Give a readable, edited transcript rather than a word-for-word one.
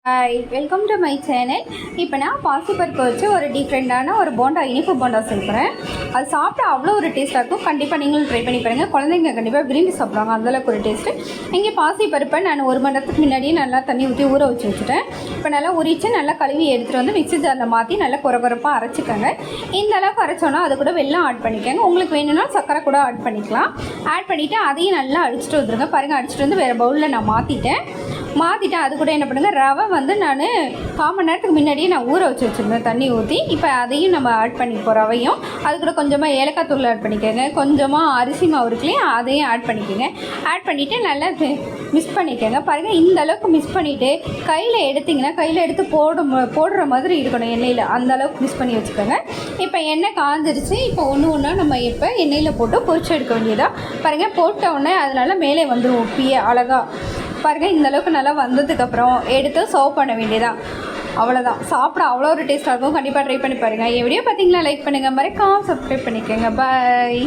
Hi, welcome to my channel. இப்போ நான் பாசிப்பருப்பு வச்சு ஒரு டிஃப்ரெண்ட்டான ஒரு போண்டா, இனிப்பு போண்டா செய்கிறேன். அது சாப்பிட்டா அவ்வளோ ஒரு டேஸ்ட்டாக இருக்கும். கண்டிப்பாக நீங்களும் ட்ரை பண்ணி பாருங்கள். குழந்தைங்க கண்டிப்பாக விரும்பி சாப்பிடுவாங்க, அந்தளவுக்கு ஒரு டேஸ்ட்டு. இங்கே பாசிப்பருப்பை நான் 1 மணி நேரத்துக்கு முன்னாடியே நல்லா தண்ணி ஊற்றி ஊற வச்சு வச்சுட்டேன். இப்போ நல்லா உரித்து நல்லா கழுவி எடுத்துகிட்டு வந்து மிக்ஸி ஜாரில் மாற்றி நல்லா குறப்பாக அரைச்சிக்கோங்க. இந்த அளவுக்கு அரைச்சோன்னா அது கூட வெல்லம் ஆட் பண்ணிக்கோங்க. உங்களுக்கு வேணும்னா சர்க்கரை கூட ஆட் பண்ணிக்கலாம். ஆட் பண்ணிவிட்டு அதையும் நல்லா அடிச்சுட்டு வந்துடுங்க. பாருங்கள், அடிச்சுட்டு வந்து வேறு பவுலில் நான் மாற்றிட்டேன். அது கூட என்ன பண்ணுங்கள், ரவை வந்து நான் 1/4 மணி நேரத்துக்கு முன்னாடியே நான் ஊற வச்சு வச்சுருந்தேன் தண்ணி ஊற்றி. இப்போ அதையும் நம்ம ஆட் பண்ணிப்போம். ரவையும் அது கூட கொஞ்சமாக ஏலக்காய் தூள் ஆட் பண்ணிக்கோங்க. கொஞ்சமாக அரிசி மாவு இருக்குல்லையே, அதையும் ஆட் பண்ணிக்கோங்க. ஆட் பண்ணிவிட்டு நல்லா மிக்ஸ் பண்ணிக்கோங்க. பாருங்கள், இந்த அளவுக்கு மிக்ஸ் பண்ணிவிட்டு கையில் எடுத்திங்கன்னா கையில் எடுத்து போடுற மாதிரி இருக்கணும் எண்ணெயில். அந்த அளவுக்கு மிக்ஸ் பண்ணி வச்சுக்கோங்க. இப்போ எண்ணெய் காஞ்சிருச்சு. இப்போ ஒன்று ஒன்றா நம்ம இப்போ எண்ணெயில் போட்டு பொரிச்சு எடுக்க வேண்டியதாக. பாருங்கள், போட்ட உடனே அதனால் மேலே வந்துடும் உப்பியே அழகாக. பாருங்கள், இந்தளவுக்கு நல்லா வந்ததுக்கப்புறம் எடுத்து சர்வ் பண்ண வேண்டியதான். அவ்வளோதான். சாப்பிட அவ்வளோ ஒரு டேஸ்ட்டாக இருக்கும். கண்டிப்பாக ட்ரை பண்ணி பாருங்கள். என் வீடியோ பார்த்தீங்களா, லைக் பண்ணுங்கள், மறக்காம சப்ஸ்கிரைப் பண்ணிக்கோங்க. பாய்.